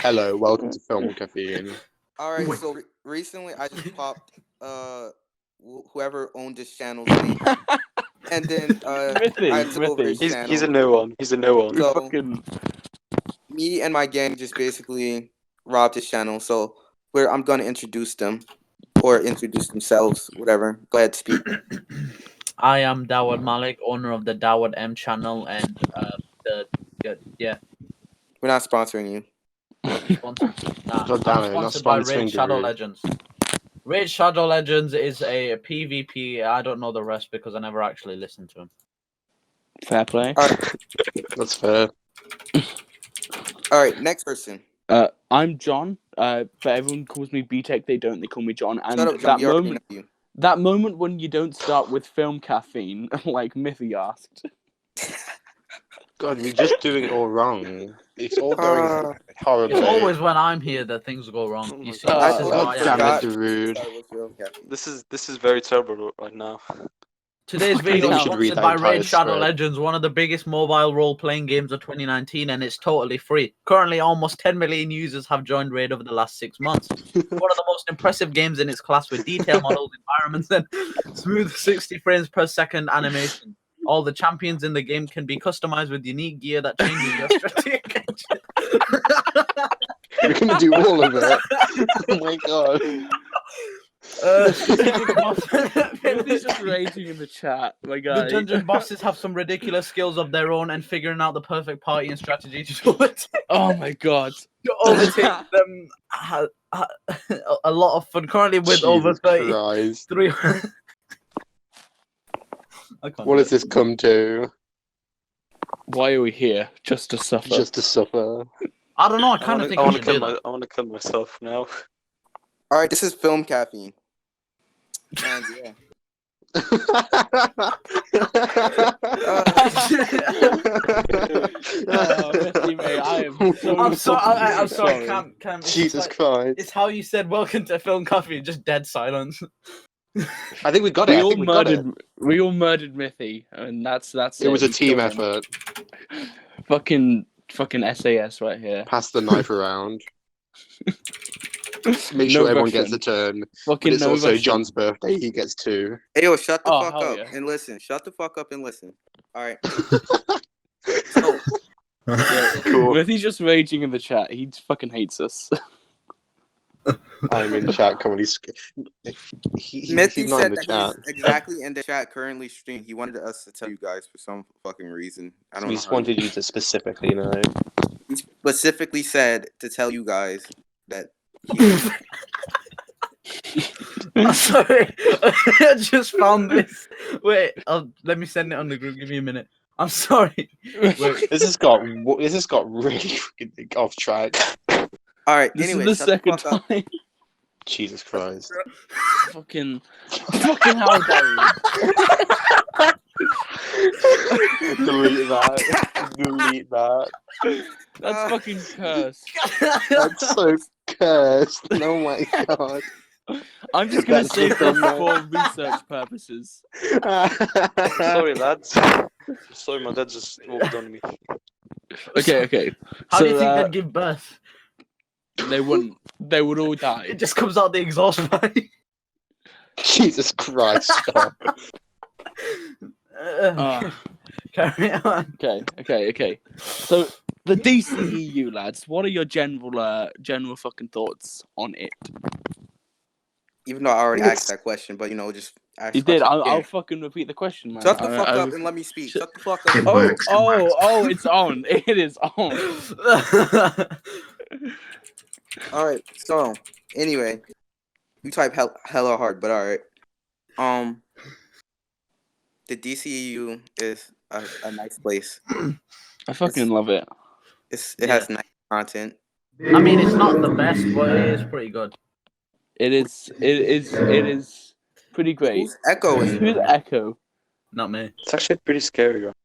Hello, welcome to Film Caffeine. All right, so recently I just popped whoever owned this channel's name, and then I took over his channel. He's a new one. He's a new one. So me and my gang just basically robbed his channel. So I'm gonna introduce them or introduce themselves, whatever. Go ahead, speak. I am Dawad Malik, owner of the Dawad M channel, and We're not sponsoring you. Sponsored, God damn it, not sponsored by sponsoring Raid Shadow Rude. Legends. Raid Shadow Legends is a PvP. I don't know the rest because I never actually listened to him. Fair play. All right, That's fair. all right. Next person. I'm John. But everyone calls me BTEC. They don't. They call me John. And Shut up, John. We already know you. that moment when you don't start with film caffeine, like Mithy asked. God, we're just doing it all wrong. It's all going horribly. It's always when I'm here that things go wrong. You see, God. this is God why damn I it, Rude. This is very terrible right now. Today's think video we is should read sponsored that by entire Raid Shadow script. Legends, one of the biggest mobile role-playing games of 2019, and it's totally free. Currently, almost 10 million users have joined Raid over the last 6 months. One of the most impressive games in its class with detailed models, environments, and smooth 60 frames per second animation. All the champions in the game can be customized with unique gear that changes your strategic engine. We're gonna do all of it. Oh my god. Mithy's just raging in the chat. My guy. The dungeon bosses have some ridiculous skills of their own, and figuring out the perfect party and strategy to Oh my god. overtake them a lot of fun. Currently with over Jesus Christ. 33. What has this come to? Why are we here? Just to suffer. Just to suffer. I don't know. I kind of think I should do that. I want to kill myself now. All right, this is Film Caffeine. And yeah. Mithy, mate, I am so I'm sorry. I'm sorry. sorry. Cam, it's Jesus like- Christ. It's how you said welcome to Film Coffee. Just dead silence. I think we got it. We I all think we got it. murdered Mithy, and that's It was a We team killed him. effort. Fucking SAS right here. Pass the knife around. Make sure No everyone Russian. gets a turn. But Fucking it's no also Russian. John's birthday. He gets 2. Hey, yo, shut the Oh, fuck hell up yeah. and listen. Shut the fuck up and listen. All right. So, Cool. Mithy's just raging in the chat. He fucking hates us. I'm in the chat. Come on, he's Mithy not in said the that chat. he's exactly in the chat currently streaming. He wanted us to tell you guys for some fucking reason. I don't We know. just wanted you to specifically know. He specifically said to tell you guys that. I'm sorry. I just found this. Wait. Let me send it on the group. Give me a minute. I'm sorry. Wait. This has got really freaking off track. All right. This Anyway, is the shut second fuck up. time. Jesus Christ. fucking how dare you? Delete that. Delete that. That's fucking cursed. That's so cursed. Oh my god. I'm just gonna That's save the this for research purposes. Sorry, lads. Sorry, my dad just walked on me. Okay. How So, do you think they'd give birth? they wouldn't. They would all die. It just comes out the exhaust pipe. Jesus Christ. Stop. Carry on. Okay. So the DCEU lads, what are your general fucking thoughts on it? Even though I already asked that question, but just ask. You did. I'll again. fucking repeat the question, man. Shut the fuck up and let me speak. Shut the fuck up. It Oh, works. it's on. It is on. All right. So anyway, you type hella hard, but all right. The DCU is a nice place. I fucking love it. It has nice content. I mean, it's not the best, but it is pretty good. It is pretty great. Who's echoing? Who's Echo? Not me. It's actually pretty scary, right?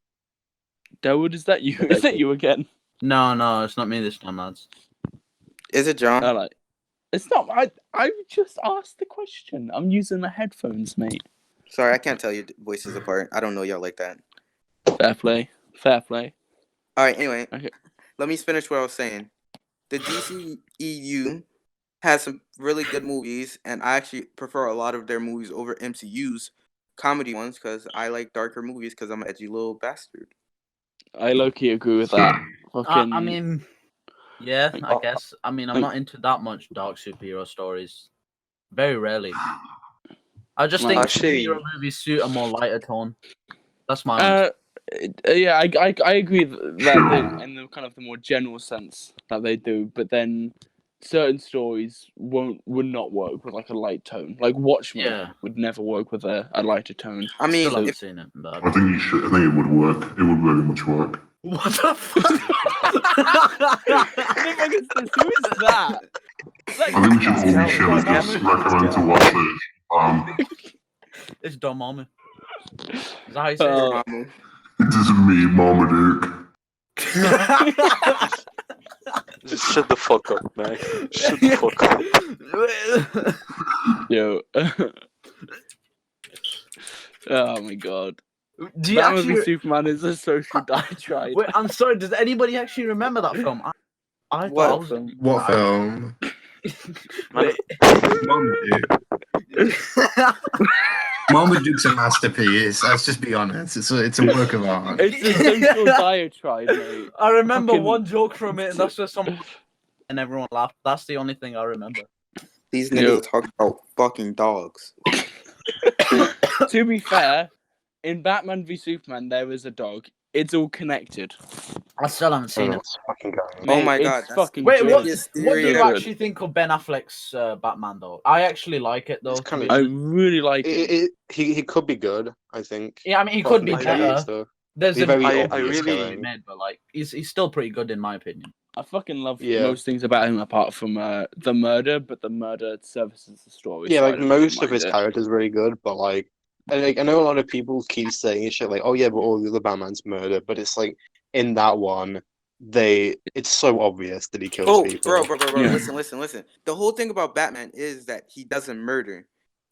Dawood, is that you? Is that you again? No, it's not me this time, lads. Is it John? I like. It's not. I just asked the question. I'm using the headphones, mate. Sorry, I can't tell your voices apart. I don't know y'all like that. Fair play. All right. Anyway, Okay. let me finish what I was saying. the DCEU has some really good movies, and I actually prefer a lot of their movies over MCU's comedy ones because I like darker movies because I'm an edgy little bastard. I low-key agree with that. Fucking, I mean, yeah, like, I guess. I mean, I'm like- not into that much dark superhero stories. Very rarely. I just Well, think actually- superhero movies suit a more lighter tone. That's my honest. yeah, I agree that they, in the kind of the more general sense that they do, but then certain stories would not work with like a light tone. Like Watchmen Yeah. would never work with a lighter tone. I mean, Still haven't if, seen it. But... I think you should. I think it would work. It would very much work. What the fuck? Who is that? I think we should all be chilling. Just recommend to watch it. It's Dormammu. Is that how you say it? Dormammu. This is me, Marmaduke. Just shut the fuck up, man. Shut the fuck up. Yo. Oh my god. Do you Batman v actually... Superman is a social diatribe. Wait, I'm sorry. Does anybody actually remember that film? I What thought I was... film? What film? Wait. Marmaduke. Marmaduke's a masterpiece. Let's just be honest. It's a work of art. It's a social diatribe, mate. I remember Fucking- one joke from it, and that's just some... And everyone laughed. That's the only thing I remember. These niggas Yo. are talking about fucking dogs. To be fair, in Batman v Superman, there is a dog. It's all connected. I still haven't seen it. What's fucking going on? Oh Mate, my it's God, that's- fucking Wait, good. what? Yes, What do you yeah. actually think of Ben Affleck's Batman, though? I actually like it, though. It's kinda- I really like it. He could be good, I think. Yeah, I mean, he could be Fucking better. stuff. There's Be a very I obvious really- killing. made, but like, he's still pretty good in my opinion. I fucking love Yeah. most things about him apart from the murder, but the murder services the story. Yeah, so I like don't most really of his mind it. characters are really good, but like, and, like, I know a lot of people keep saying shit like, "Oh yeah, but all the other Batman's murder," but it's like in that one, it's so obvious that he kills Oh, people. bro, Yeah. listen. The whole thing about Batman is that he doesn't murder.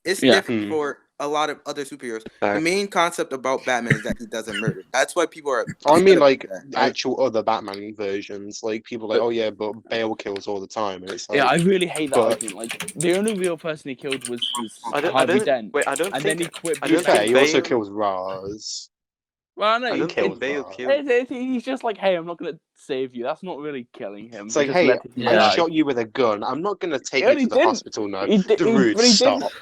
It's Yeah. different Hmm. for a lot of other superheroes. The Fact. main concept about Batman is that he doesn't murder. That's why people are. I mean, like that, the right? actual other Batman versions, like people are like, "Oh yeah, but Bale kills all the time," and it's like, Yeah, I really hate that but- argument. Like, the only real person he killed was I Harvey don't. Dent, Wait, I don't and think. then he quit. I to be don't being fair, think he also Bale- kills Raz. Well, no, I he don't kills think Bale Raz. killed. He's just like, hey, I'm not gonna save you. That's not really killing him. It's like, Just hey, let him Yeah. I die. shot you with a gun. I'm not gonna take He you only to the didn't. hospital now. He did, Rude, but he stop.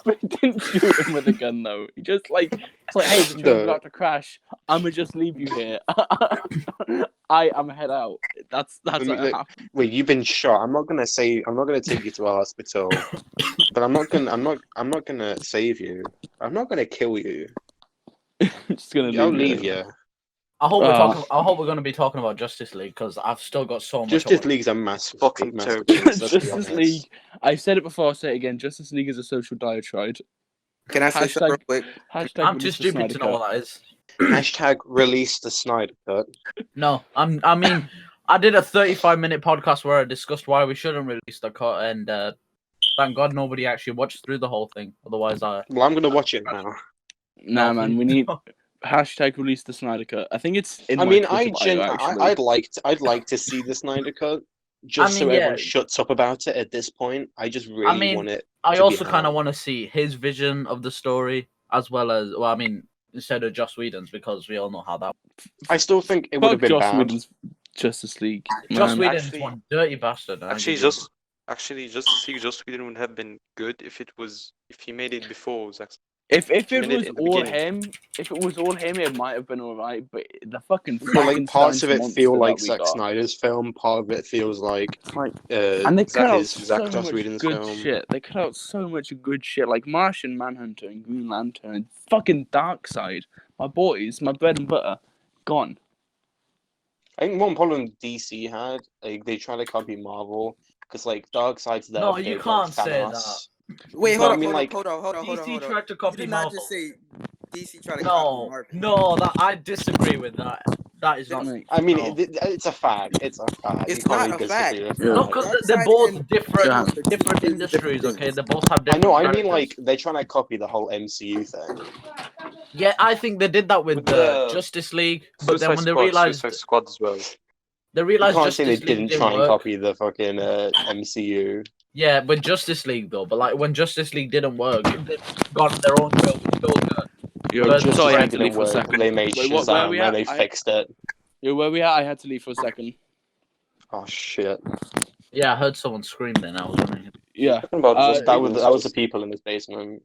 but he didn't shoot him with a gun though. He just like, it's like, hey, the train's No. about to crash. I'ma just leave you here. I'm head out. That's I mean, what like, happened. Wait, you've been shot. I'm not gonna take you to a hospital, but I'm not gonna save you. I'm not gonna kill you. Just gonna I'll leave leave you. you. I hope Oh. I hope we're going to be talking about Justice League because I've still got so much. Justice League's a massive Fucking masterpiece. Let's be Justice honest. League. I've said it before. I'll say it again. Justice League is a social diatribe. Can I say something real Hashtag- quick? Hashtag I'm too release the stupid Snyder to know Cut. what that is. Hashtag release the Snyder Cut. No, I mean, I did a 35-minute podcast where I discussed why we shouldn't release the cut, and thank God nobody actually watched through the whole thing. Otherwise, Well, I'm gonna watch it now. Nah, man, we need hashtag release the Snyder Cut. I think it's in I my mean, Twitter bio, actually. I'd like to see the Snyder Cut, just I so mean, everyone yeah. shuts up about it. At this point, I just really mean, want it. I to be also kind out. of want to see his vision of the story as well as, well, I mean, instead of Joss Whedon's because we all know how that. I still think it would have Fuck been Joss bad. Whedon's Justice League. Joss man. Whedon's actually- one dirty bastard. and I Actually, give just Joss Whedon would have been good if he made it before Zack. If it minute was in the all beginning. him, it might have been alright. But the fucking But like parts of it Frankenstein's feel monster like that we Zack got. Snyder's film. Part of it feels like Like, and they cut Zack out is so Zack Joss much Whedon's good film. shit. They cut out so much good shit, like Martian Manhunter and Green Lantern, and fucking Darkseid. My boys, my bread and butter, gone. I think one problem DC had, like they try to copy Marvel because like Darkseid's there. No, but you they've, can't like, say Thanos. Wait, No, hold I on, mean, like, hold on. DC tried to You copy did not Marvel. just say DC tried to copy No, Marvel. no, that I disagree with that. That is not. Like, I mean, No. it's a fact. It's a fact. It's You can't not really a fact. disagree with Yeah. that. No, because they're Darkseid both and different, Yeah. Thanos are two different completely industries. different Okay, things. they both have I different. know. I mean, characters. like they're trying to copy the whole MCU thing. Yeah, I think they did that with With the Justice League, but then Suicide when they Squad, realized, Suicide Squad as well. They You realized can't Justice say they League didn't didn't try and work. copy the fucking MCU. Yeah, with Justice League though, but like when Justice League didn't work, they've gone their own way with Joker. Yo, But Justice sorry, I League had to leave didn't for a work. second. They made Wait, where Shazam we and at? they fixed it. Yo, where we at? I had to leave for a second. Oh shit! Yeah, I heard someone scream then. I was wondering. Yeah. Talking about Uh, that was the people in his basement.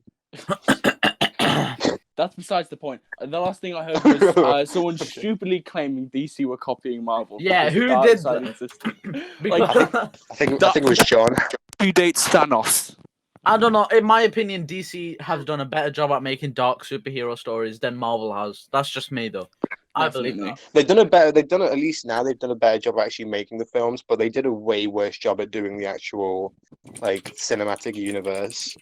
That's besides the point. The last thing I heard was someone stupidly claiming DC were copying Marvel. Yeah, because who the dark did side that? existed. Because I think it was John. Predates Thanos. I don't know. In my opinion, DC has done a better job at making dark superhero stories than Marvel has. That's just me though. I believe Definitely. that. They've done it at least now. They've done a better job at actually making the films, but they did a way worse job at doing the actual like cinematic universe.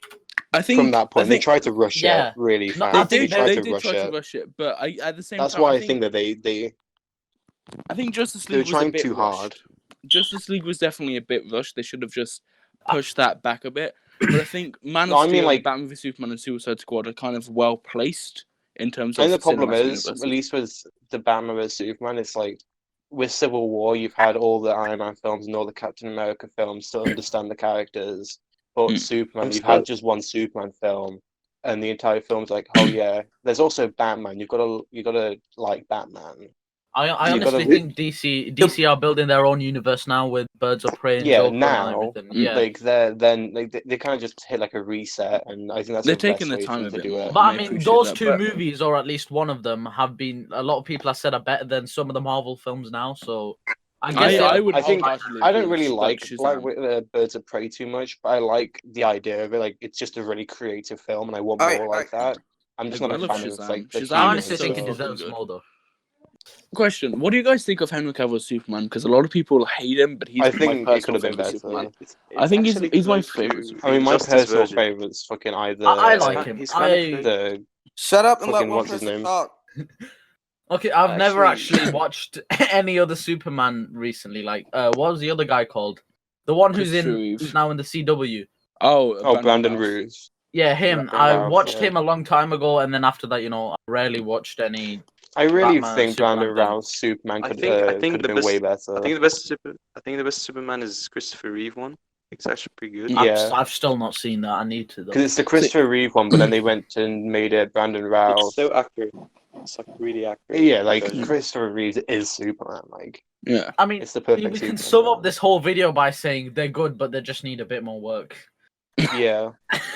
I think From that point, I they think tried to rush Yeah. it really No, I fast. think They tried they to did rush try to it. rush it, but at the same That's time, why I think that I think Justice they were League was a trying bit too rushed. hard. Justice League was definitely a bit rushed. They should have just pushed that back a bit. But I think Man of No, I mean, Steel, like- Batman v Superman, and Suicide Squad are kind of well placed in terms of. And the problem cinematic is, universes. at least with the Batman vs Superman, it's like with Civil War, you've had all the Iron Man films and all the Captain America films to understand the characters. But Hmm. Superman, I'm you've still- had just one Superman film, and the entire film's like, oh yeah. There's also Batman. You've got to like Batman. I You gotta- honestly think DC are building their own universe now with Birds of Prey and Yeah, Joker now, and everything. Yeah. like they kind of just hit like a reset, and I think that's They're the taking best their way for time them a to bit do more. it. But I I mean, appreciate those that, two but- movies, or at least one of them, have been a lot of people have said are better than some of the Marvel films now. So I guess I would. I think- wholeheartedly I don't agree really with like Shazam. Birds of Prey too much, but I like the idea of it. Like, it's just a really creative film, and I want more Alright, like that. I'm just I not a love fan of Shazam. like the Shazam I is honestly so think it fucking deserves good. more though. Question: what do you guys think of Henry Cavill's Superman? Because a lot of people hate him, but he's I my think it could personal have been favorite better. Superman. It's I think actually he's my close favorite to I mean, my Justice personal Virgin. favorite's fucking either. I like him. He's kinda The Shut up and let Fucking one what's his person name? talk. Okay, I've never Actually- actually watched any other Superman recently. Like, what was the other guy called? The one who's Christopher Reeve. who's now in the CW. Brandon Routh. Roos. Yeah, him. Brandon I Routh, watched yeah. him a long time ago, and then after that, I rarely watched any. I really Batman, think Superman Brandon film. Routh's Superman I could think could the have been best way better. I think the best Superman is Christopher Reeve one. It's actually pretty good. Yeah. I've still not seen that. I need to though. Because it's the Christopher Reeve one, but then they went and made it Brandon Routh. It's so accurate. It's like really accurate. Yeah, like version. Christopher Reeve is Superman. Like, Yeah. I mean, it's the we perfect can Superman. sum up this whole video by saying they're good, but they just need a bit more work. Yeah.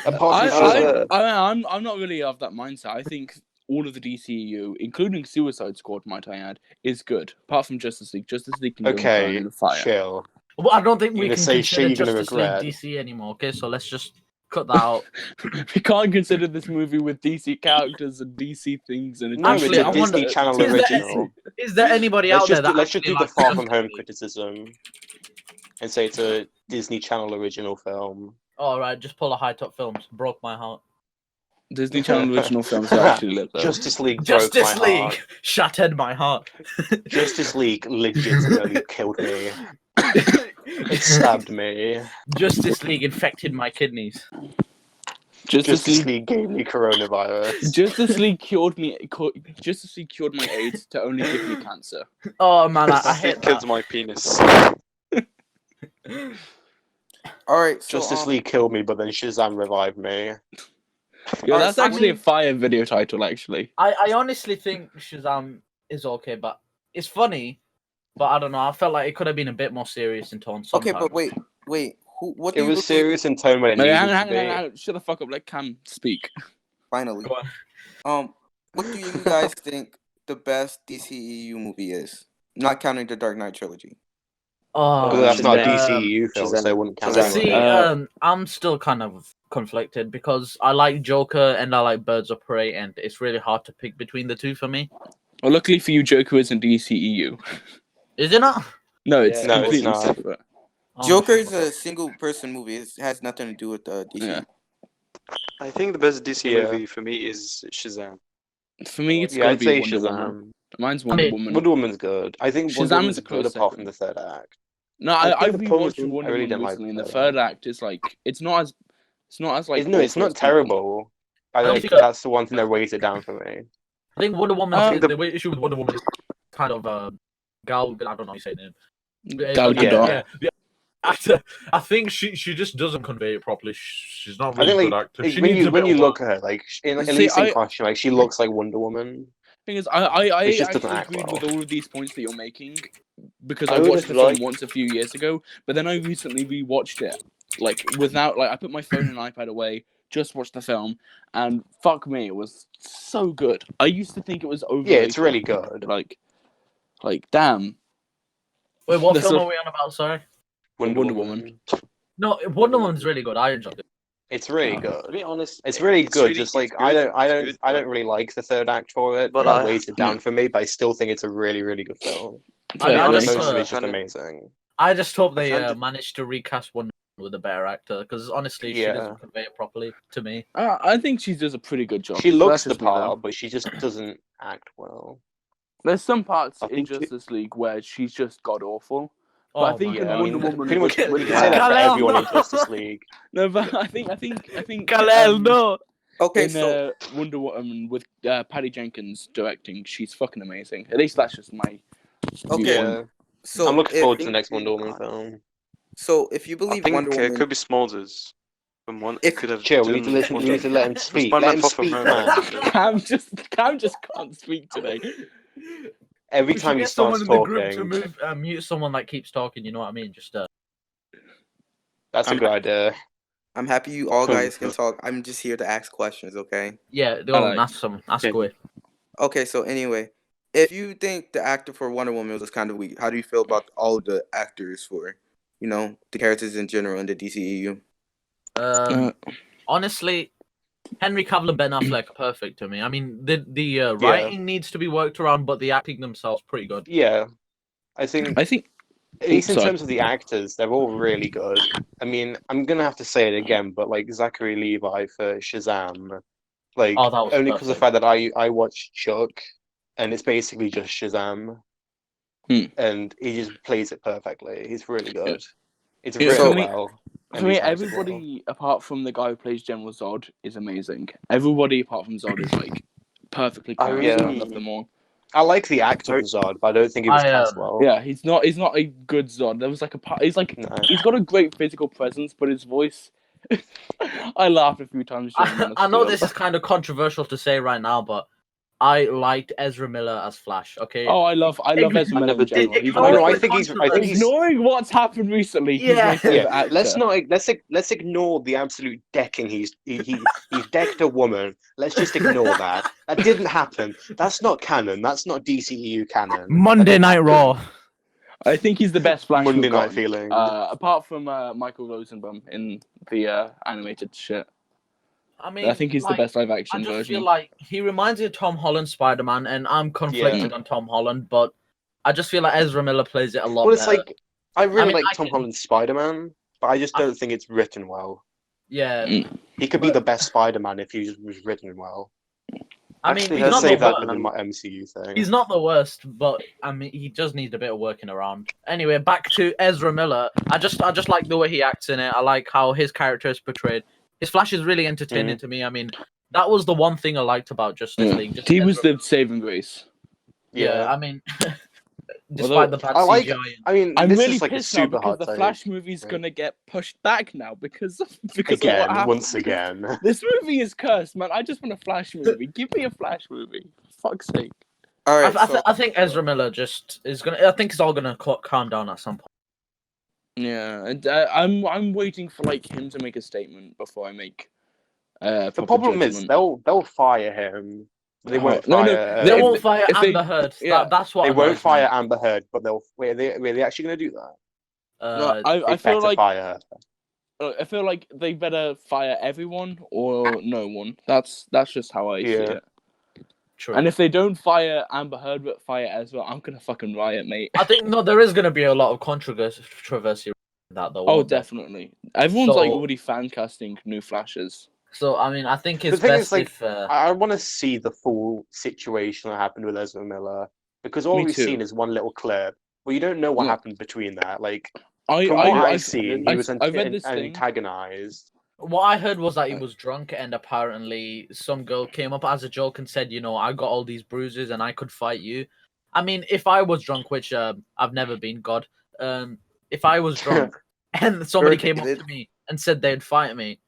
Apart from Shazam. I'm not really of that mindset. I think all of the DCU, including Suicide Squad, might I add, is good. Apart from Justice League. Justice League can go and burn Okay, in the fire. chill. Well, I don't think You're we gonna can say shit consider you're gonna Justice regret. League DC anymore. Okay, so let's just cut that out. We can't consider this movie with DC characters and DC things and No, Actually, it's I a Disney wonder- Channel is there original. Is there anybody Let's out there just that let's just actually do the likes Far From Justice Home League? criticism and say it's a Disney Channel original film. All right, just pull a High Top Films. Broke my heart. Disney Channel original films are actually lit though. Justice League Justice broke my League heart. shattered my heart. Justice League legitimately killed me. It stabbed me. Justice League infected my kidneys. Justice Justice League. League gave me coronavirus. Justice League cured me. Justice League cured my AIDS to only give me cancer. Oh man, I Justice hate League killed that. my penis. Alright, so Justice League killed me, but then Shazam revived me. Yo, Alright, that's so actually we- a fire video title, actually. I honestly think Shazam is okay, but it's funny. But I don't know. I felt like it could have been a bit more serious in tone. okay, Sometimes. but wait. What It do you was believe- serious in tone when it No, needed hang to be. on. Shut the fuck up. Let Cam speak. Finally. Go on. What do you guys think the best DCEU movie is? Not counting the Dark Knight trilogy. Oh, But that's not a Shazam. DCU film, so I wouldn't count Shazam. it. See, Uh, I'm still kind of conflicted because I like Joker and I like Birds of Prey, and it's really hard to pick between the two for me. Well, luckily for you, Joker isn't DCEU. Is it not? No, it's Yeah. No, it's completely not. separate. Oh, Joker is a single person movie. It has nothing to do with DC. Yeah. I think the best DC Yeah. movie for me is Shazam. For me, it's Yeah, gotta I'd be say Wonder Woman. Shazam. Mine's Wonder mean, Woman. Wonder Woman's good. I think Wonder Shazam Woman's is a good close apart from second. the third act. No, I I think the problem rewatched is Wonder I really Woman didn't like recently, and the the third third act is like it's not as like No, it's awful not as people- terrible. I don't think think- that's the one thing that weighs it down for me. I think Wonder Woman. I think the issue with Wonder Woman is kind of Gal. I don't know how you say her name. Gal Gadot. Yeah. The actor, I think she just doesn't convey it properly. She's not I really a think good like actor. She when needs you a bit of look work. at her, like at See, least in I- costume, like she looks like Wonder Woman. Thing is, I It just doesn't actually act agreed well. with all of these points that you're making because I I would watched have the film liked- once a few years ago, but then I recently rewatched it, like without I put my phone and iPad away, just watched the film, and fuck me, it was so good. I used to think it was overrated. Yeah, it's really good. Like damn. Wait, what That's film a- are we on about? Sorry. Wonder Woman. No, Wonder Woman's really good. I enjoyed it. It's really Oh. good. To be honest, It's really it's good. really- Just it's like I good, don't, I it's don't, good, I but- don't really like the third act for it. But But that I- weighs it down for me. But I still think it's a really, really good film. I And just, most of it's just kinda- amazing. I just hope they kinda- managed to recast Wonder Woman with a better actor because honestly, she Yeah. doesn't convey it properly to me. I think she does a pretty good job. She but looks that's the just me, though. part, but she just doesn't act well. There's some parts I in think she- Justice League where she's just god awful. But Oh I think my in Yeah, I God. Wonder mean, Woman, pretty much with- you with- can say that for Kal-El, everyone in no. Justice League. No, but I think no. Okay, in so Wonder Woman with Patty Jenkins directing, she's fucking amazing. At least that's just my Okay. viewpoint. Yeah, so I'm looking if- forward to the next Wonder Woman film. So if you I believe think Wonder Woman, it could be Smolders. From one, If- could have Chill, we done need to listen. We Wonder- need to let him speak. Spider-Man Let him Far From speak, Home. man. Cam just can't speak today. Every We should time he get someone starts in the group to talking, mute someone that keeps talking. You know what I mean? Just that's a I'm- good idea. I'm happy you all guys can talk. I'm just here to ask questions, okay? yeah, go on, Alright. ask Okay. away. Okay, so anyway, if you think the actor for Wonder Woman was kind of weak, how do you feel about all the actors for, the characters in general in the DCEU? Honestly, Henry Cavill and Ben Affleck are perfect to me. I mean, the writing needs to be worked around, but the acting themselves pretty good. Yeah, I think I think at least in sorry. terms of the actors, they're all really good. I mean, I'm gonna have to say it again, but like Zachary Levi for Shazam, like Oh, that was only because of the perfect. fact that I watched Chuck, and it's basically just Shazam, and he just plays it perfectly. He's really good. It's Yeah, written for me- well. For and me, he's nice as well. everybody apart from the guy who plays General Zod is amazing. Everybody apart from Zod is like perfectly I cast. really- I love them all. I like the actor of Zod, but I don't think he was I, cast well. Yeah, he's not a good Zod. There was like a part. He's like No. he's got a great physical presence, but his voice. I laughed a few times. during Man of I know Steel. this is kind of controversial to say right now, but I liked Ezra Miller as Flash. Okay. Oh, I love Ezra Miller never in general. did. He's I know. my I favorite- think he's. ignoring what's happened recently. He's Yeah. my favorite Yeah, actor. let's ignore the absolute decking he's decked a woman. Let's just ignore that. That didn't happen. That's not canon. That's not DCEU canon. Monday Night Raw. I think he's the best Flash. Monday we've Night gotten. Feeling. Apart from Michael Rosenbaum in the animated shit. I mean, I think he's like, the best live I action just version. feel like he reminds me of Tom Holland Spider-Man, and I'm conflicted on Tom Holland, but I just feel like Ezra Miller plays it a lot Well, it's better. like I really mean, like I Tom can- Holland's Spider-Man, but I just don't think it's written well. Yeah, He could be the best Spider-Man if he was written well. I mean, Actually, he's let's not Save the that worst. for the MCU thing. He's not the worst, but I mean, he does need a bit of working around. Anyway, back to Ezra Miller. I just like the way he acts in it. I like how his character is portrayed. His Flash is really entertaining to me. I mean, that was the one thing I liked about Justice League. Just He was Ezra- the saving grace. yeah. I mean, despite Although, the bad I like- CGI. I mean, I'm this really is like a pissed now super because hard the take. Flash movie's Right. gonna get pushed back now because of what Again, happened. once again. This movie is cursed, man. I just want a Flash movie. Give me a Flash movie. For fuck's sake. All right, I think Ezra Miller just is gonna. I think it's all gonna calm down at some point. Yeah, and I'm waiting for like him to make a statement before I make. The proper problem is judgment. they'll fire him. They Oh, won't no, fire. no, They if- won't fire if they- Amber Heard. yeah. That's what They annoys won't me. fire Amber Heard, but they'll. Were they actually going to do that? No, Uh, I They feel better like fire her. I feel like they better fire everyone or no one. That's just how I see Yeah. it. true. And if they don't fire Amber Heard but fire Ezra, I'm gonna fucking riot, mate. I think there is gonna be a lot of controversy in that though. Oh, won't there? definitely. Everyone's like So- already fan casting new Flashes. So I mean, I think it's The thing is, best like, if. I want to see the full situation that happened with Ezra Miller because all Me we've too. seen is one little clip. Well, you don't know what Yeah. happened between that. Like I from what I've I've seen, he was I read this thing. antagonized. What I heard was that he was drunk, and apparently some girl came up as a joke and said, I got all these bruises and I could fight you. I mean, if I was drunk, which I've never been, God, if I was drunk and somebody Sure, came up David. to me and said they'd fight me,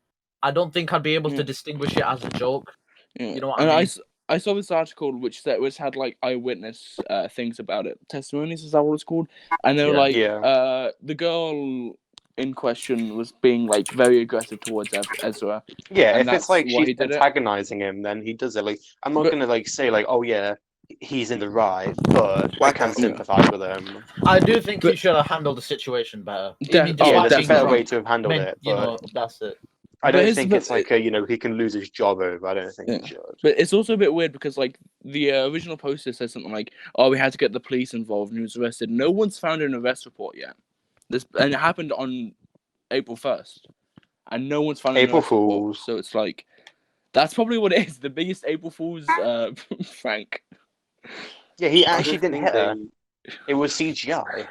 I don't think I'd be able to Yeah. distinguish it as a joke. Yeah. You know what and I mean? I saw this article which had like eyewitness things about it, testimonies, is that what it's called? And they were Yeah. like, Yeah. the girl in question was being like very aggressive towards Ezra. Yeah, And if it's that's like why she's he did it. antagonizing him, then he does it. Like, I'm not But- gonna like say like, oh yeah, he's in the right, but I Whack can out. sympathize with him. I do think he But- should have handled the situation better. De- I mean, oh, Yeah, despite there's a being better definitely. way drunk, to have handled meant, it, you but know, that's it. I But don't here's think the- it's like he can lose his job over. I don't think Yeah. he should. But it's also a bit weird because like the original poster says something like, "Oh, we had to get the police involved and he was arrested." No one's found an arrest report yet. And it happened on April 1st, and no one's found an April arrest report. Fools. So it's like, that's probably what it is. The biggest April Fool's Frank. Yeah, he I actually don't didn't think hit her. It was CGI.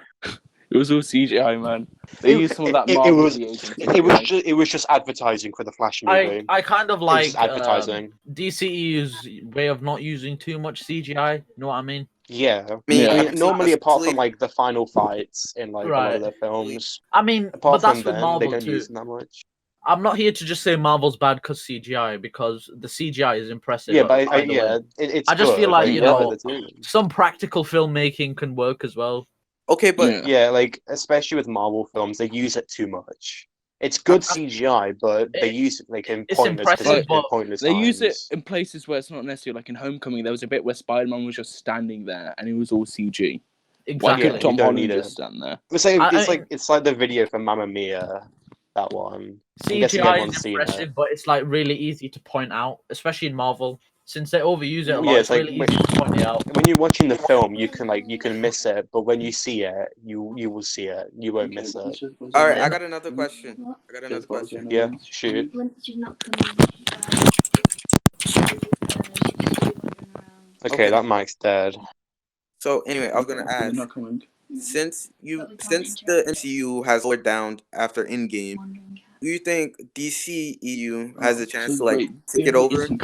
It was all CGI, man. They used some of that it Marvel was de-aging it was just advertising for the Flash movie. I kind of It was like just advertising. DCEU's way of not using too much CGI. You know what I mean? Yeah. Yeah. I mean, honestly- normally apart from honestly- like the final fights in like a lot Right. of their films, I mean, but apart that's from with them, Marvel they don't too. use them that much. I'm not here to just say Marvel's bad because CGI, because the CGI is impressive. Yeah, but either way. it's. I just feel good, like, you you know, know, it's good. some practical filmmaking can work as well. Okay, but Yeah. Yeah, like especially with Marvel films, they use it too much. It's good CGI, but they use it like in It's pointless, impressive, in but pointless They use it times. in places where it's not necessarily like in Homecoming. There was a bit where Spider-Man was just standing there and it was all CG. Why Exactly. Yeah, could you Tom don't Holland need it. just stand there? It's like I mean- it's like the video for Mamma Mia, that one. I'm guessing CGI everyone's is seen it. impressive, but it's like really easy to point out, especially in Marvel, since they overuse it a lot. Yeah, it's it's like really easy to point it out. when you're watching the film, you can miss it, but when you see it, you will see it. You won't miss it. all right, I got another question. What? I got another question. Yeah, shoot. When did you not come in? Okay, that mic's dead. So anyway, I was gonna ask, since the MCU has lowered down after Endgame, do you think DCEU has a chance to like take it over? And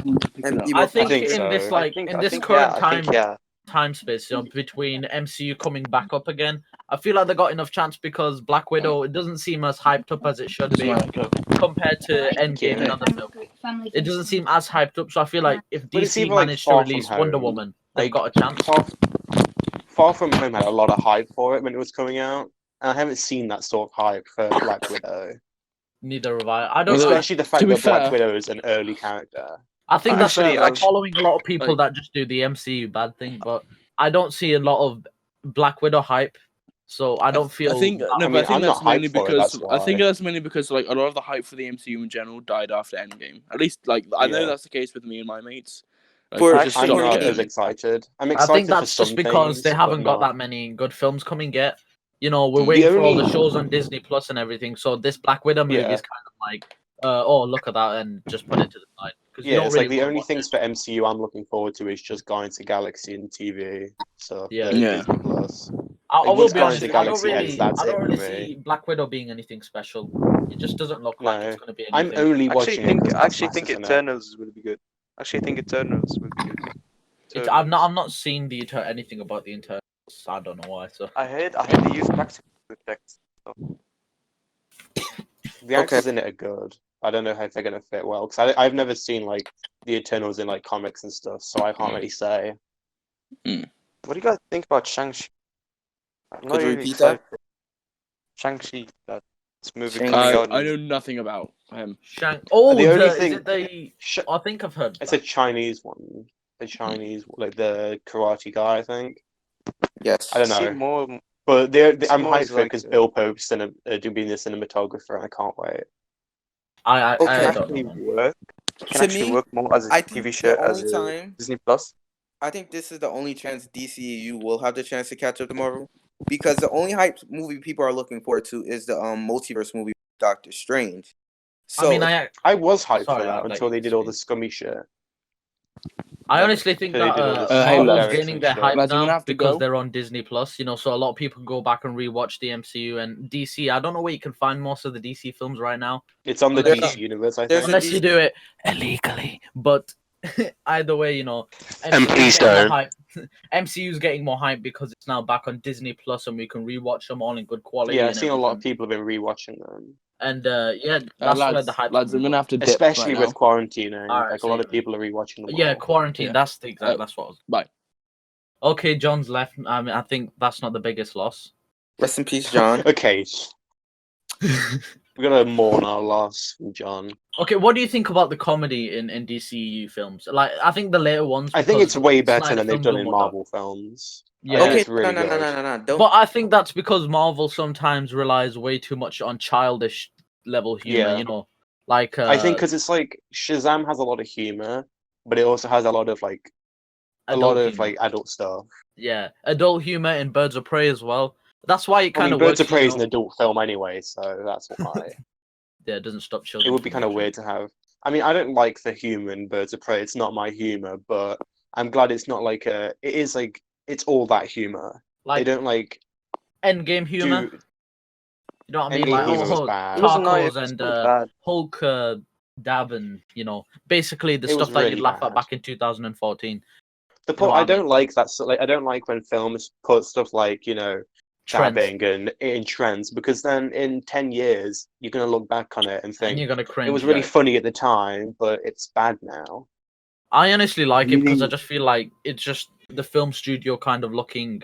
be I more think think in so. this I think current yeah, I think, yeah. time space, you know, between MCU coming back up again, I feel like they got enough chance because Black Widow, it doesn't seem as hyped up as it should be compared to Endgame and other films. It doesn't seem as hyped up, so I feel like if But it's DC even, like, managed to Far From release Home. Wonder Woman, they've Like, got a chance. Far From Home had a lot of hype for it when it was coming out, and I haven't seen that sort of hype for Black Widow. Neither have I. I don't know. Especially the fact to be that Black fair- Widow is an early character. I think that's Actually, I'm following a lot of people like- that just do the MCU bad thing, but I don't see a lot of Black Widow hype, so I don't feel. I think I no, mean, but I think I'm that's not mainly hyped for it, because that's I think why. that's mainly because like a lot of the hype for the MCU in general died after Endgame. At least like I know Yeah. that's the case with me and my mates. Like, For- we just I'm Actually, stopped not caring. as excited. I'm I excited think for that's some just because things, they haven't but got not- that many good films coming yet. You know, we're The waiting for all only- the shows on Disney Plus and everything. So this Black Widow movie Yeah. is kind of like, oh, look at that, and just put it to the side. 'Cause you Yeah, don't it's really like the wanna only watch things it. for MCU I'm looking forward to is just Guardians of the Galaxy and TV. So Yeah. Yeah. Disney Plus. I Like, will once be Guardians honest, of I the don't Galaxy really, ends, that's I don't it really for me. see Black Widow being anything special. It just doesn't look like it's No. going to be I'm anything. only I watching it because actually think Eternals will be good. Actually, I think Eternals will be good. I've not seen the anything about the Eternals. I don't know why. So I heard they use practical effects. The actors in it are good. I don't know how they're gonna fit well because I've never seen like the Eternals in like comics and stuff, so I can't really say. What do you guys think about Shang-Chi? I'm Could not you really repeat that? excited. Shang-Chi, that movie Shang-Chi. coming out. I know nothing about him. Oh, The only is thing- it the? Sh- I think I've heard. It's that. a Chinese one. The Chinese, like the karate guy, I think. Yes. I don't See know. more. But I'm more hyped as for it like because a- Bill Pope's being the cinematographer, and I can't wait. I Okay. don't Actually know. work. Can To actually me, work more as a I TV think show the as only a time Disney Plus. I think this is the only chance DCEU will have the chance to catch up to Marvel, because the only hype movie people are looking forward to is the multiverse movie Doctor Strange. So I mean, I was hyped Sorry, for I'll that let until you they did all the speak. scummy shit. I honestly think They that did all this Halo. Marvel's gaining their shit. hype Lads, I'm now gonna have to because go. they're on Disney Plus. You know, so a lot of people can go back and rewatch the MCU and DC. I don't know where you can find most of the DC films right now, It's on the There's DC universe, I there's think. a unless you do it illegally. But either way, you know, And please getting more don't. hype. MCU's getting more hype because it's now back on Disney Plus and we can rewatch them all in good quality. Yeah, I've and seen a lot of everything. people have been rewatching them, And yeah, that's where the hype. lads, I'm gonna have to dip especially right with now. quarantining. Alright, Like a see lot you of people are rewatching them. Yeah, all. quarantine. Yeah. That's the exact. That's what. I was... Bye. Okay, John's left. I mean, I think that's not the biggest loss. Rest in peace, John. Okay, we're gonna mourn our loss from John. Okay, what do you think about the comedy in DCU films? Like, I think the later ones. I think because it's way better Snyder than they've films done are in more dark. Marvel films. I Yeah. think Okay, it's really no, good. don't. But I think that's because Marvel sometimes relies way too much on childish level humor. Yeah. You know, like I think because it's like Shazam has a lot of humor, but it also has a lot of like adult humor. adult stuff. Yeah, adult humor in Birds of Prey as well. That's why it I kind mean, of Birds works. of Prey you is an know? adult film anyway, so that's why. Yeah, it doesn't stop children. It would be from kind of watching. weird to have. I mean, I don't like the humor in Birds of Prey. It's not my humor, but I'm glad it's not like a. It is like it's all that humor. Like They don't like Endgame humor. do. You know what I mean? Endgame Like humor was oh, bad. It wasn't Tarkos nice, and but bad. Hulk dab and you know basically the It was stuff that really you'd laugh bad. at back in 2014. The know point what I I don't like that. Like I don't like when films put stuff like Trends. dabbing and in trends because then in 10 years you're gonna look back on it and And think you're gonna cringe. it was really right? funny at the time, but it's bad now. I honestly like it because I Really? just feel like it's just the film studio kind of looking.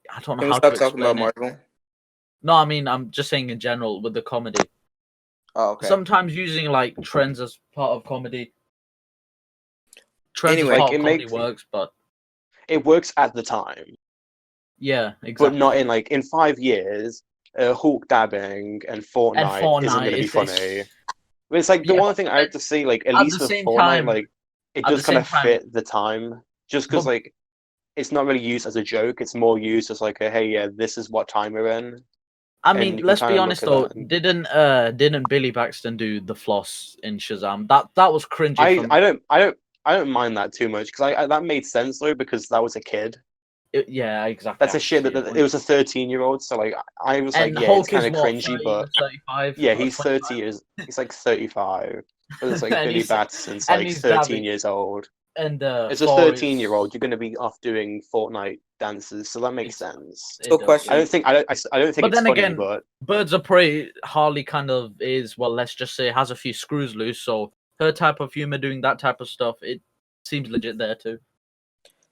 I don't know Can we how to stop talking about explain it. Marvel? No, I mean I'm just saying in general with the comedy. Oh, okay. Sometimes using like trends as part of comedy. Trends Anyway, as part Like, of it comedy makes- works, but It works at the time, yeah, but exactly. not in 5 years. Hulk dabbing and Fortnite isn't gonna be funny. But it's like the Yeah, one thing I have to say, like at at least the with same Fortnite, time- like it at does the kind of same time- fit the time. Just because But- like it's not really used as a joke; it's more used as like a hey, yeah, this is what time we're in. I and mean, you can let's be kinda look honest at though. that and- Didn't Billy Baxton do the floss in Shazam? That was cringy. I don't mind that too much because I that made sense though because that was a kid. Yeah, exactly. That's a shit that it was a 13-year-old. So like I was like, And yeah, Hulk it's kind is of what, cringy, 30 but to 35? yeah, or he's 25? 30 years. He's like 35. But it's like And Billy he's- Batson's and like he's 13 dabbing. years old. And As a Thor 13-year-old, you're going to be off doing Fortnite dances, so that makes sense. it So does. question. I don't think I don't think But it's then funny, again- but Birds of Prey, Harley kind of is, well, let's just say has a few screws loose. So her type of humor doing that type of stuff, it seems legit there too.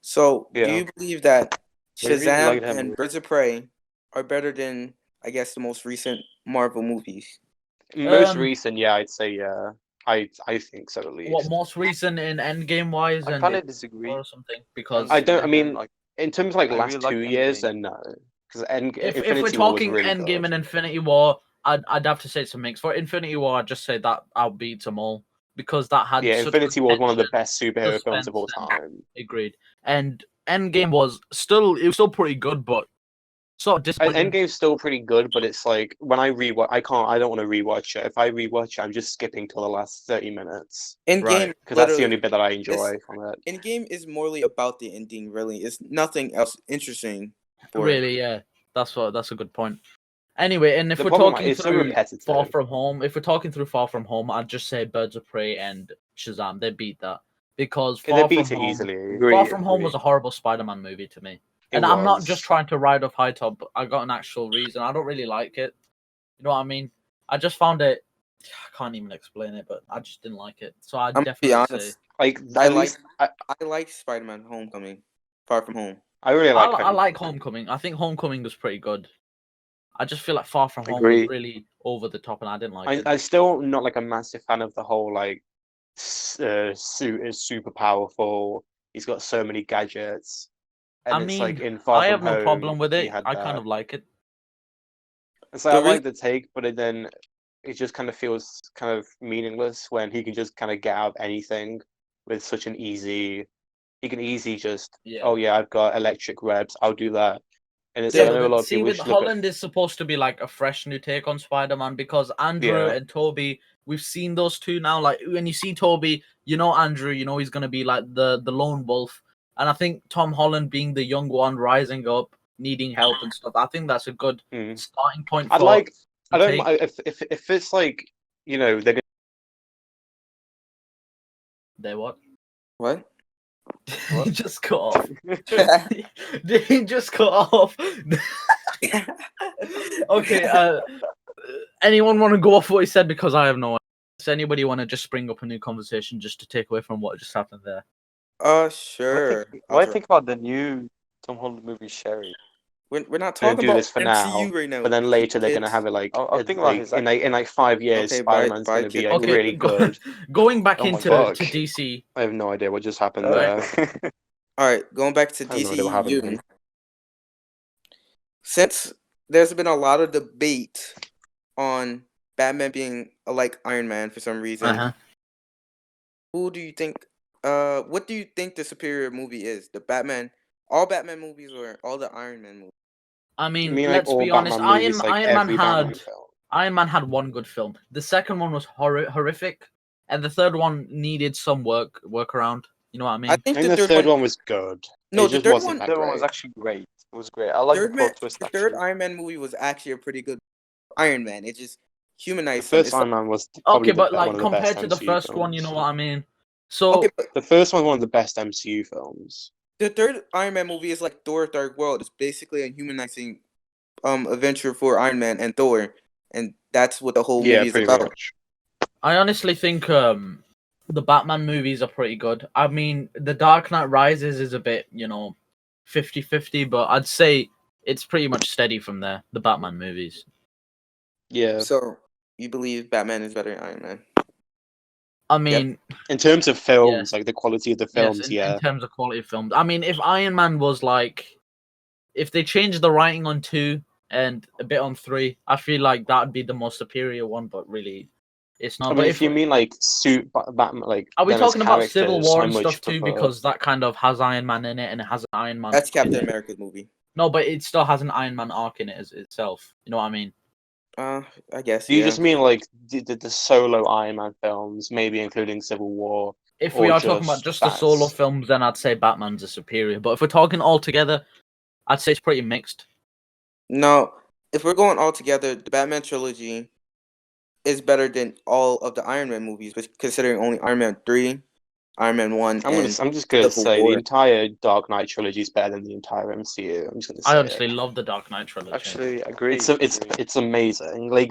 So, do Yeah. you believe that I really Shazam like that and movie. Birds of Prey are better than, I guess, the most recent Marvel movies? most Um, recent, yeah, I'd say yeah. I think so at least. What most recent in Endgame wise I and kind of disagree. or something because I don't. I mean, Like, in terms of like I last really like 2 years, Endgame. then no, because if Infinity we're War was talking really Endgame good. and Infinity War, I'd have to say it's a mix. For Infinity War, I'd just say that outbeats them all because that had Yeah, such Infinity good War was one of the tension. best superhero films of all suspense time. Agreed. And Endgame was still pretty good, but sort of And disappointing. Endgame's still pretty good, but it's like when I rewatch, I don't want to rewatch it. If I rewatch it, I'm just skipping till the last 30 minutes Endgame, Right. because that's the literally- only bit that I enjoy from it. Endgame is morely about the ending. Really, it's nothing else interesting. for it. Really, yeah. That's a good point. Anyway, and if The we're problem talking is so through repetitive. Far From Home, I'd just say Birds of Prey and Shazam. They beat that because They Far beat From it Home, easily. Far From Home was a horrible Spider-Man movie to me. And I'm not just trying to ride off high top. I got an actual reason. I don't really like it. You know what I mean? I just found it. I can't even explain it, but I just didn't like it. So I'd I'm gonna be definitely honest. say like I at like least I I like Spider-Man: Homecoming, Far From Home. I really like. I like Homecoming. I think Homecoming was pretty good. I just feel like Far From Home Agree. was really over the top, and I didn't like it. I'm still not like a massive fan of the whole like suit is super powerful. He's got so many gadgets. And I it's like mean, in Far I From have no Home, problem with he it. had I that. kind of like it. It's like I The like the take, but then it just kind of feels kind of meaningless when he can just kind of get out of anything with such an easy. He can easily just, Yeah. oh yeah, I've got electric webs, I'll do that. And it's Yeah, like, I know a but lot of see, people with just look at. Holland is supposed to be like a fresh new take on Spider-Man because Andrew Yeah. and Toby, we've seen those two now. Like when you see Toby, you know Andrew, you know he's gonna be like the lone wolf, and I think Tom Holland being the young one, rising up, needing help and stuff. I think that's a good Hmm. starting point. I'd for like. the I don't. take. mi- If it's like they're They what? What? He just cut off. Did he just cut off? Okay. Anyone want to go off what he said, because I have no idea. Does anybody want to just spring up a new conversation just to take away from what just happened there? Sure. What I think about the new Tom Holland movie Sherry? We're not They'll talking do about this for MCU now, right now. but then later they're gonna kids. have it like, I'll think about his in like 5 years, Okay, bye- Spider-Man's bye, gonna be kid. like Okay, really good. Going back Oh my into fuck. to DC. I have no idea what just happened Alright. there. All right, going back to I have no idea what happened DCU. then. Since there's been a lot of debate on Batman being like Iron Man for some reason, Uh-huh. who do you think? What do you think the superior movie is? The Batman, all Batman movies, or all the Iron Man movies? I You mean, mean like let's all be honest. Batman movies, like Iron Man every Batman had film? Iron Man had one good film. The second one was horrific, and the third one needed some workaround. You know what I mean? I I think think the the third one. was good. No, It the just third wasn't one. that That one was great. actually great. It was great. I like the plot twist. The third Actually, Iron Man movie was actually a pretty good Iron Man. It just The humanized him. first It's Iron Man was probably Okay, but one like of the best compared to the MCU first one, you know films. what I mean? So okay, but The first one's one of the best MCU films. the third Iron Man movie is like Thor: Dark World. It's basically a humanizing adventure for Iron Man and Thor, and that's what the whole Yeah, movie is pretty about. much. I honestly think the Batman movies are pretty good. I mean, The Dark Knight Rises is a bit, 50-50, but I'd say it's pretty much steady from there, the Batman movies. Yeah. So you believe Batman is better than Iron Man? I mean, In terms of films, like the quality of the yes, films, in terms of quality of films. I mean, if Iron Man was like, if they changed the writing on 2 and a bit on 3, I feel like that would be the most superior one, but really, it's not. I But mean, if you mean like Batman, like are we them as talking about Civil characters, War I and much stuff too? prefer- Because that kind of has Iron Man in it, and it has an Iron Man. That's arc in Captain it. America's movie. No, but it still has an Iron Man arc in it as itself. You know what I mean? I guess. Do you Yeah. just mean like the solo Iron Man films, maybe including Civil War? If Or we are talking about just just the solo that's- films, then I'd say Batman's a superior. But if we're talking all together, I'd say it's pretty mixed. No, if we're going all together, the Batman trilogy is better than all of the Iron Man movies, but considering only Iron Man 3, Iron Man 1, I'm and just gonna Civil say War. the entire Dark Knight trilogy is better than the entire MCU. I'm just gonna say I it. honestly love the Dark Knight trilogy. actually, agree. It's amazing. Like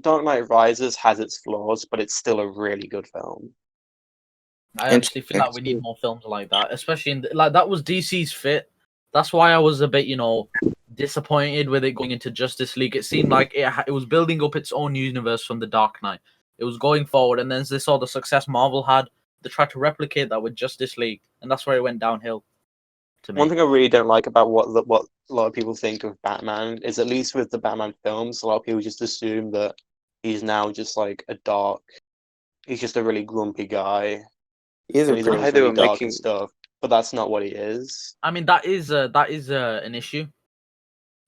Dark Knight Rises has its flaws, but it's still a really good film. I honestly feel like we need more films like that, especially like that was DC's fit. That's why I was a bit, disappointed with it going into Justice League. It seemed like it was building up its own universe from the Dark Knight. It was going forward, and then as they saw the success Marvel had, they tried to replicate that with Justice League, and that's where it went downhill. To me. One thing I really don't like about what a lot of people think of Batman is, at least with the Batman films, a lot of people just assume that he's now just like he's just a really grumpy guy. He is a And he's pretty always They were really dark making- and stuff, but that's not what he is. I mean, that is an issue.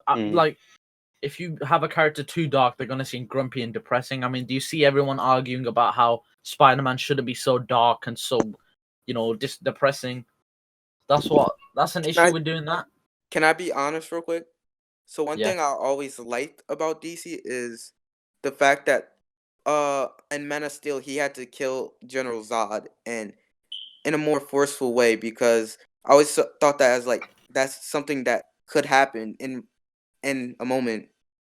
Like, if you have a character too dark, they're gonna seem grumpy and depressing. I mean, do you see everyone arguing about how Spider-Man shouldn't be so dark and so, just depressing? That's an issue with doing that. Can I be honest real quick? So one Yeah. thing I always liked about DC is the fact that in Man of Steel he had to kill General Zod, and in a more forceful way, because I always thought that as like that's something that could happen in a moment.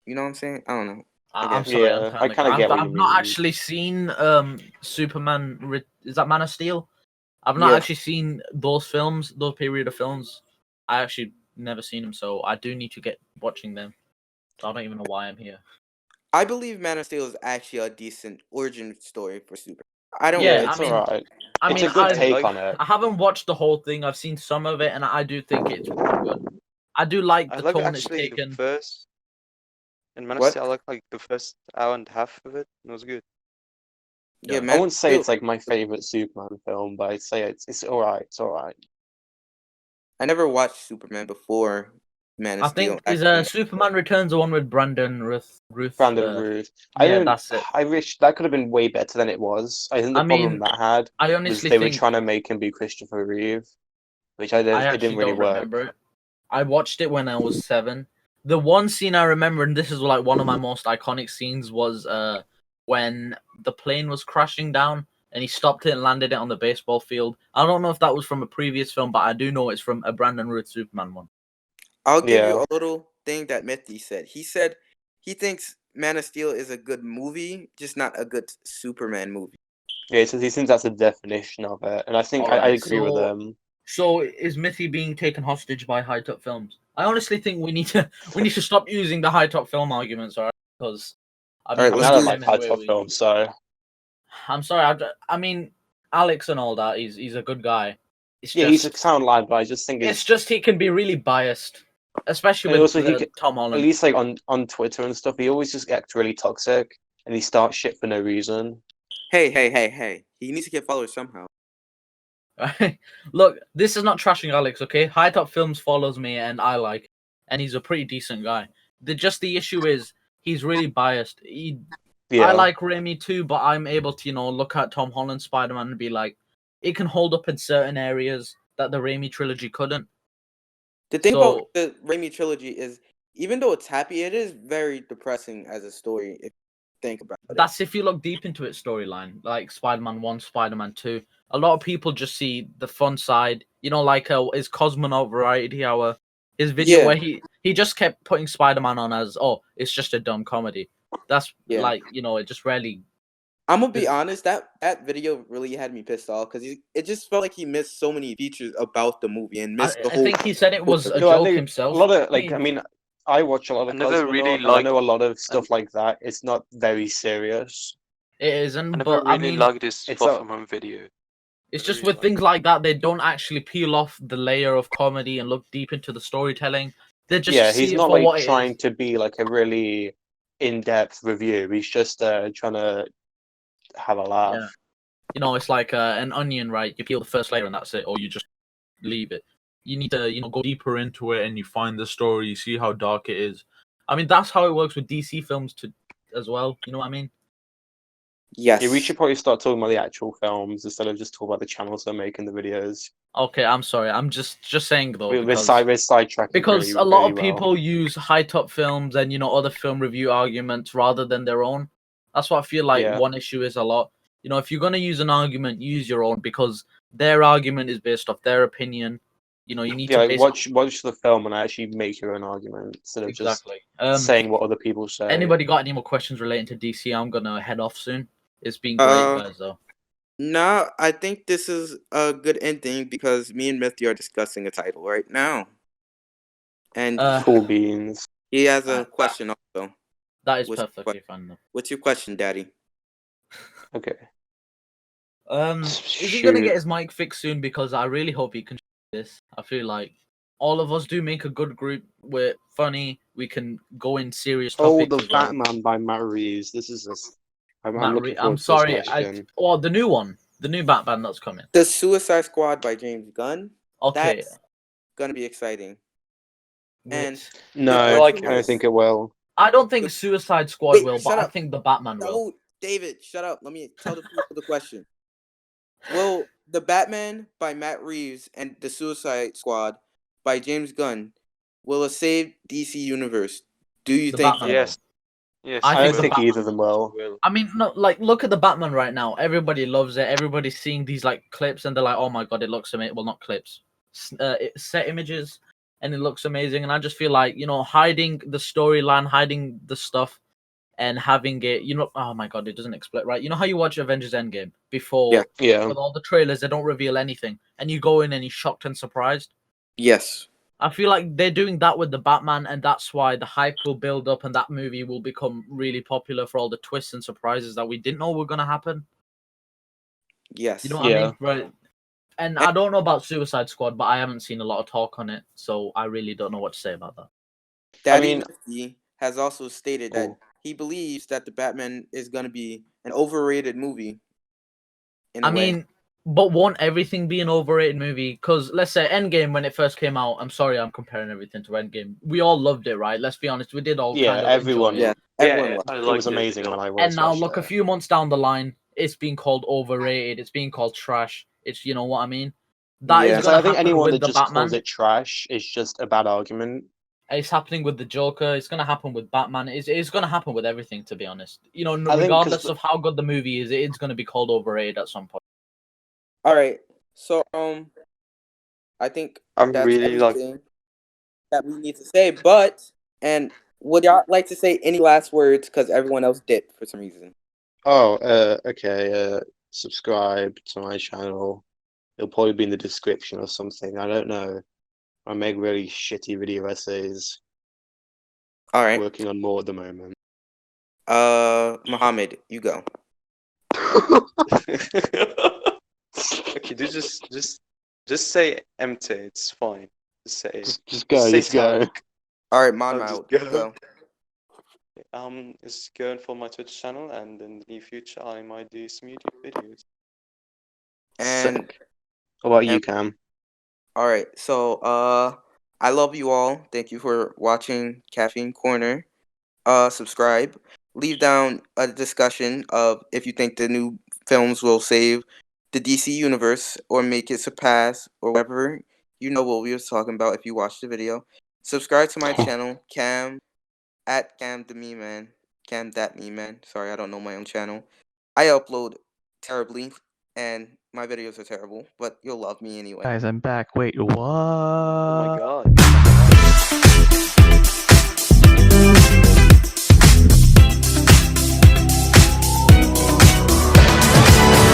You know what I'm saying? I don't know. I'm guess. sorry, Yeah, I kinda get what you I've not mean. actually seen Superman. Is that Man of Steel? I've not Yeah. actually seen those films, those period of films. I actually never seen them, so I do need to get watching them. I don't even know why I'm here. I believe Man of Steel is actually a decent origin story for Superman. I don't. Yeah, It's I mean, alright. I It's mean, a good I, take like- on it. I haven't watched the whole thing. I've seen some of it, and I do think it's pretty good. I do like I the like tone it's actually taken. the first. In Man of What? Steel, I like the first hour and a half of it. It was good. Yeah, Yeah. I Man. wouldn't say it's like my favorite Superman film, but I'd say it's alright. It's alright. I never watched Superman before Man of I Steel. think is actually. Superman Returns the one with Brandon Ruth. Brandon Ruth. I yeah, don't. that's it. I wish that could have been way better than it was. I think the I problem mean, that had I was honestly they were think trying to make him be Christopher Reeve, which I it actually didn't really don't work. remember it. I watched it when I was 7. The one scene I remember, and this is like one of my most iconic scenes, was when the plane was crashing down and he stopped it and landed it on the baseball field. I don't know if that was from a previous film, but I do know it's from a Brandon Routh Superman one. I'll give you Yeah. a little thing that Mithy said. He said he thinks Man of Steel is a good movie, just not a good Superman movie. Yeah, so he thinks that's the definition of it, and I think I Alright, agree with him. So is Mithy being taken hostage by High Top Films? I honestly think we need to stop using the High Top Film arguments, alright? Because Alright, I let's mean, I don't do like high top films, so I'm sorry. I mean, Alex and all that. He's a good guy. It's yeah, just, he's a sound lad, but I just think it's just he can be really biased, especially And with also he could- Tom at Holland. least like on Twitter and stuff, he always just gets really toxic and he starts shit for no reason. Hey. He needs to get followers somehow. Look, this is not trashing Alex, okay? High Top Films follows me and I like, and he's a pretty decent guy. The issue is he's really biased. Yeah, I like Raimi too, but I'm able to, look at Tom Holland's Spider-Man and be like, it can hold up in certain areas that the Raimi trilogy couldn't. The thing So- about the Raimi trilogy is, even though it's happy, it is very depressing as a story. If you think about it. That's if you look deep into its storyline, like Spider-Man 1, Spider-Man 2. A lot of people just see the fun side, like his Cosmonaut Variety Hour, his video Yeah. where he just kept putting Spider-Man on as, it's just a dumb comedy. That's Yeah. it just rarely. I'm gonna be honest, that video really had me pissed off because it just felt like he missed so many features about the movie and I missed the whole. think he said it was a No, I joke think himself. a lot of I mean, I watch a lot of I never Cosmonaut, really and I liked- know a lot of stuff like that. It's not very serious. it isn't, I never but really I mean, liked this it's Far a- From Home video. it's I just really with like things like that, they don't actually peel off the layer of comedy and look deep into the storytelling. They just Yeah, see he's it not for like what it trying is. to be like a really in-depth review. He's just trying to have a laugh. Yeah. It's like an onion, right? You peel the first layer and that's it, or you just leave it. You need to, go deeper into it and you find the story, you see how dark it is. I mean, that's how it works with DC films as well. You know what I mean? Yes. Yeah, we should probably start talking about the actual films instead of just talking about the channels that are making the videos. Okay, I'm sorry. I'm just saying though, We're because sidetracking because really, a lot really of well. people use High Top Films and other film review arguments rather than their own. That's what I feel like Yeah. one issue is a lot. If you're gonna use an argument, use your own, because their argument is based off their opinion. You need Yeah, to like, base watch the film and actually make your own argument instead of exactly. just saying what other people say. Anybody got any more questions relating to DC? I'm gonna head off soon. It's been great, guys. Though. No, I think this is a good ending because me and Mithy are discussing a title right now, and Cool beans. he has a question also. That is What's- perfectly fine. Though. What's your question, Daddy? Okay. Is he gonna get his mic fixed soon? Because I really hope he can do this. I feel like all of us do make a good group. We're funny. We can go in serious Oh, topics. the as well. Batman by Matt Reeves. This is I'm Matt looking Reeves. forward I'm to this sorry. question. The new one, the new Batman that's coming. The Suicide Squad by James Gunn. Okay. That's gonna be exciting. wait. And No, I I like don't it. think it will. I don't think Suicide Squad Wait, will, shut but I up. think the Batman will. oh, David, shut up. Let me tell the people the question. Will the Batman by Matt Reeves and the Suicide Squad by James Gunn will it save DC Universe? Do you The think? Batman. Yes. Yes. I I think don't the think Batman either of them will. I mean, no, like look at the Batman right now. Everybody loves it. Everybody's seeing these like clips, and they're like, "Oh my god, it looks amazing." Well, not clips, set images, and it looks amazing. And I just feel like hiding the storyline, hiding the stuff, and having it, oh my god, it doesn't explain right. You know how you watch Avengers Endgame before Yeah. Yeah. with all the trailers, they don't reveal anything, and you go in and you're shocked and surprised. Yes. I feel like they're doing that with the Batman, and that's why the hype will build up, and that movie will become really popular for all the twists and surprises that we didn't know were gonna happen. Yes. You know what I Yeah. mean, right? And I don't know about Suicide Squad, but I haven't seen a lot of talk on it, so I really don't know what to say about that. Daddy mean- Nifty has also stated that Oh. he believes that the Batman is going to be an overrated movie. in I a way. mean, but won't everything be an overrated movie? Because let's say Endgame, when it first came out, I'm sorry, I'm comparing everything to Endgame. We all loved it, right? Let's be honest, we did all Yeah, kind of everyone. enjoy it. yeah, everyone Yeah, loved I It like was amazing when I was. And now watched look, it. a few months down the line, it's being called overrated. It's being called trash. It's you know what I mean. That is Yeah. gonna So I think happen anyone with that the just Batman. calls it trash is just a bad argument. It's happening with the Joker. It's gonna happen with Batman. It's gonna happen with everything, to be honest. You know, I think 'cause regardless of how good the movie is, it's gonna be called overrated at some point. All right. So I think I'm that's really like. everything that we need to say. But would y'all like to say any last words? Because everyone else did for some reason. Oh, okay. Subscribe to my channel. It'll probably be in the description or something. I don't know. I make really shitty video essays. All right. Working on more at the moment. Muhammad, you go. Okay, just say empty. It's fine. Just say Just go. say Just go. Tarek. All right, Mon I'll Mouth, just go. It's going for my Twitch channel, and in the near future, I might do some YouTube videos. And Sick. What about you, Cam? all right, so I love you all. Thank you for watching Caffeine Corner. Subscribe. Leave down a discussion of if you think the new films will save the DC universe or make it surpass or whatever. You know what we were talking about if you watched the video. Subscribe to my channel, Cam the Me Man. Cam that Me Man. Sorry, I don't know my own channel. I upload terribly and my videos are terrible, but you'll love me anyway. Guys, I'm back. Wait, what? Oh my god.